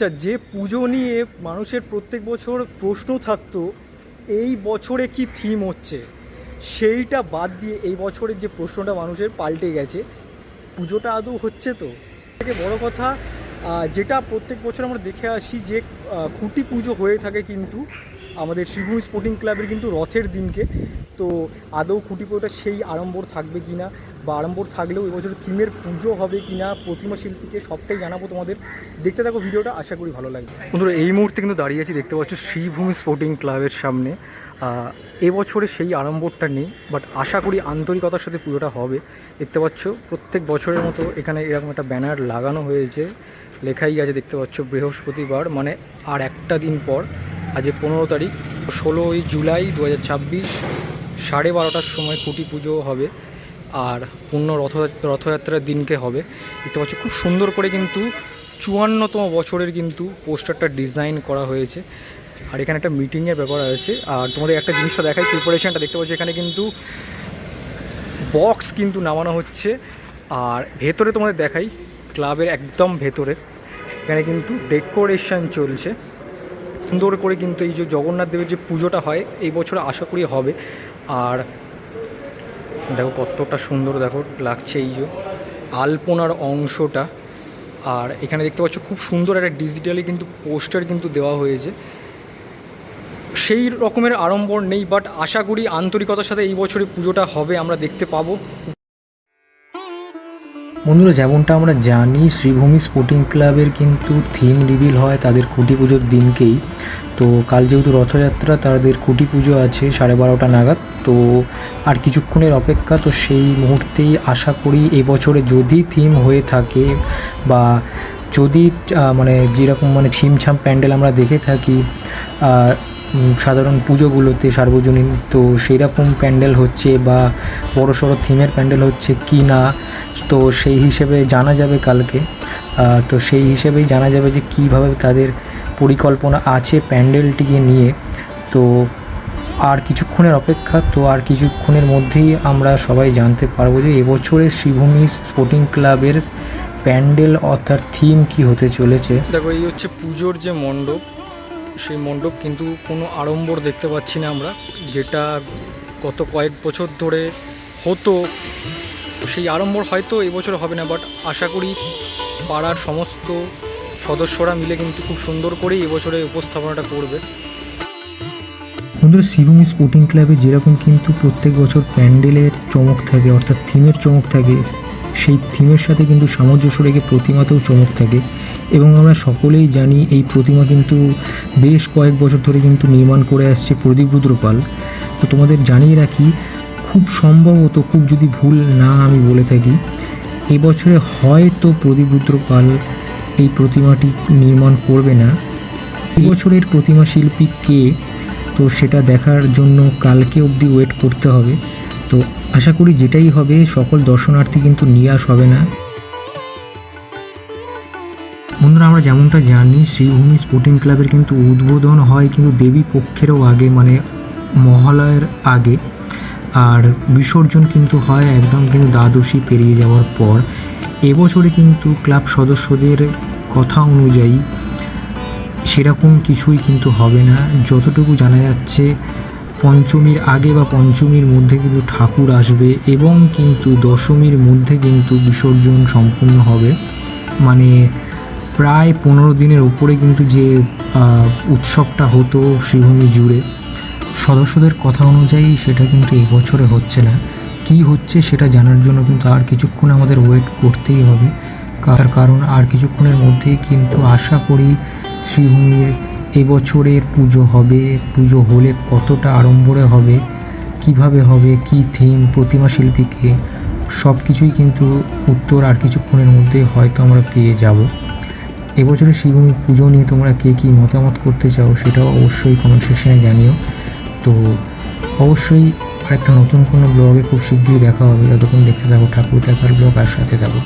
আচ্ছা, যে পুজো নিয়ে মানুষের প্রত্যেক বছর প্রশ্ন থাকতো এই বছরে কি থিম হচ্ছে, সেইটা বাদ দিয়ে এই বছরের যে প্রশ্নটা মানুষের পাল্টে গেছে, পুজোটা আদৌ হচ্ছে তো? থেকে বড় কথা যেটা প্রত্যেক বছর আমরা দেখে আসি যে খুঁটি পুজো হয়ে থাকে কিন্তু আমাদের শ্রীভূমি স্পোর্টিং ক্লাবের কিন্তু রথের দিনকে। তো আদৌ খুঁটি পুজোটা সেই আড়ম্বর থাকবে কি না, বা আড়ম্বর থাকলেও এবছর থিমের পুজো হবে কি না, প্রতিমা শিল্পীকে সবটাই জানাবো তোমাদের। দেখতে থাকো ভিডিওটা, আশা করি ভালো লাগবে। বন্ধুরা, এই মুহূর্তে কিন্তু দাঁড়িয়ে আছি, দেখতে পাচ্ছ শ্রীভূমি স্পোর্টিং ক্লাবের সামনে। এবছরে সেই আড়ম্বরটা নেই, বাট আশা করি আন্তরিকতার সাথে পুজোটা হবে। দেখতে পাচ্ছ প্রত্যেক বছরের মতো এখানে এরকম একটা ব্যানার লাগানো হয়েছে, লেখাই আছে দেখতে পাচ্ছ বৃহস্পতিবার, মানে আর একটা দিন পর, আজ 15 তারিখ, 16ই জুলাই 2026, 12:30টার সময় খুঁটি পুজো হবে আর পূর্ণ রথযাত্রার দিনকে হবে। দেখতে পাচ্ছ খুব সুন্দর করে কিন্তু 54তম বছরের কিন্তু পোস্টারটা ডিজাইন করা হয়েছে। আর এখানে একটা মিটিংয়ের ব্যাপার আছে। আর তোমাদের একটা জিনিসটা দেখাই, প্রিপারেশনটা দেখতে পাচ্ছ, এখানে কিন্তু বক্স কিন্তু নামানো হচ্ছে। আর ভেতরে তোমাদের দেখাই, ক্লাবের একদম ভেতরে এখানে কিন্তু ডেকোরেশন চলছে সুন্দর করে। কিন্তু এই যে জগন্নাথ দেবের যে পুজোটা হয় এই বছর আশা করি হবে। আর দেখো কতটা সুন্দর দেখো লাগছে এই যে আলপনার অংশটা। আর এখানে দেখতে পাচ্ছ খুব সুন্দর একটা ডিজিটালি কিন্তু পোস্টার কিন্তু দেওয়া হয়েছে। সেই রকমের আড়ম্বর নেই, বাট আশা করি আন্তরিকতার সাথে এই বছরে পুজোটা হবে, আমরা দেখতে পাবো। বন্ধুরা, যেমনটা আমরা জানি শ্রীভূমি স্পোর্টিং ক্লাবের কিন্তু থিম রিভিল হয় তাদের খুঁটি পুজোর দিনকেই। তো কাল যেহেতু রথযাত্রা, তাদের খুঁটি পুজো আছে 12:30টা নাগাদ। তো আর কিছুক্ষণের অপেক্ষা, তো সেই মুহূর্তেই আশা করি এবছরে যদি থিম হয়ে থাকে বা যদি মানে যেরকম মানে ছিমছাম প্যান্ডেল আমরা দেখে থাকি সাধারণ পুজোগুলোতে সার্বজনীন, তো সেই রকম প্যান্ডেল হচ্ছে বা বড়সড় থিমের প্যান্ডেল হচ্ছে কি না, তো সেই হিসেবে জানা যাবে কালকে। তো সেই হিসেবেই জানা যাবে যে কীভাবে তাদের পরিকল্পনা আছে প্যান্ডেলটিকে নিয়ে। তো আর কিছুক্ষণের অপেক্ষা, তো আর কিছুক্ষণের মধ্যেই আমরা সবাই জানতে পারবো যে এবছরে শ্রীভূমি স্পোর্টিং ক্লাবের প্যান্ডেল অর্থাৎ থিম কি হতে চলেছে। দেখো, এই হচ্ছে পুজোর যে মণ্ডপ, সেই মণ্ডপ কিন্তু কোনো আড়ম্বর দেখতে পাচ্ছি না আমরা, যেটা গত কয়েক বছর ধরে হতো। সেই আড়ম্বর হয়তো এবছর হবে না, বাট আশা করি পাড়ার সমস্ত সদস্যরা মিলে কিন্তু খুব সুন্দর করেই এবছরে উপস্থাপনাটা করবে। বন্ধুরা, শ্রীভূমি স্পোর্টিং ক্লাবে যেরকম কিন্তু প্রত্যেক বছর প্যান্ডেলের চমক থাকে অর্থাৎ থিমের চমক থাকে, সেই থিমের সাথে কিন্তু সামঞ্জস্য রেখে প্রতিমাতেও চমক থাকে। এবং আমরা সকলেই জানি এই প্রতিমা কিন্তু বেশ কয়েক বছর ধরে কিন্তু নির্মাণ করে আসছে প্রদীপ রুদ্র পাল। তো তোমাদের জানিয়ে রাখি, খুব সম্ভবত, খুব যদি ভুল না আমি বলে থাকি, এবছরে হয়তো প্রদীপ রুদ্র পাল এই প্রতিমাটি নির্মাণ করবে না। এবছরের প্রতিমা শিল্পী কে, তো সেটা দেখার জন্য কালকে অবধি ওয়েট করতে হবে। তো আশা করি যেটাই হবে সকল দর্শনার্থী কিন্তু নিরাশ হবে না। বন্ধুরা, আমরা যেমনটা জানি শ্রীভূমি স্পোর্টিং ক্লাবের কিন্তু উদ্বোধন হয় কিন্তু দেবী পক্ষেরও আগে, মানে মহালয়ের আগে। আর বিসর্জন কিন্তু হয় একদম কিন্তু দ্বাদশী পেরিয়ে যাওয়ার পর। এবছরে কিন্তু ক্লাব সদস্যদের কথা অনুযায়ী সেরকম কিছুই কিন্তু হবে না। যতটুকু জানা যাচ্ছে পঞ্চমীর আগে বা পঞ্চমীর মধ্যে কিন্তু ঠাকুর আসবে এবং কিন্তু দশমীর মধ্যে কিন্তু বিসর্জন সম্পূর্ণ হবে। মানে প্রায় 15 দিনের উপরে কিন্তু যে উৎসবটা হতো শ্রীভূমি জুড়ে, সদস্যদের কথা অনুযায়ী সেটা কিন্তু এই বছরে হচ্ছে না। কি হচ্ছে সেটা জানার জন্য কিন্তু আর কিছুক্ষণ আমাদের ওয়েট করতেই হবে। তার কারণ আর কিছুক্ষণের মধ্যেই কিন্তু আশা করি শ্রীভূমির এবছরের পুজো হবে। পুজো হলে কতটা আড়ম্বরে হবে, কিভাবে হবে, কি থিম, প্রতিমা শিল্পীকে, সব কিছুই কিন্তু উত্তর আর কিছুক্ষণের মধ্যেই হয়তো আমরা পেয়ে যাব। এবছরের শ্রীভূমি পুজো নিয়ে তোমরা কে কী মতামত করতে চাও সেটাও অবশ্যই কমেন্ট সেকশনে জানিও। তো অবশ্যই আরেকটা নতুন কোনো ব্লগে খুব শীঘ্রই দেখা হবে। ততক্ষণ দেখতে থাকো ঠাকুর দেখার ব্লগ আর সাথে থাকো।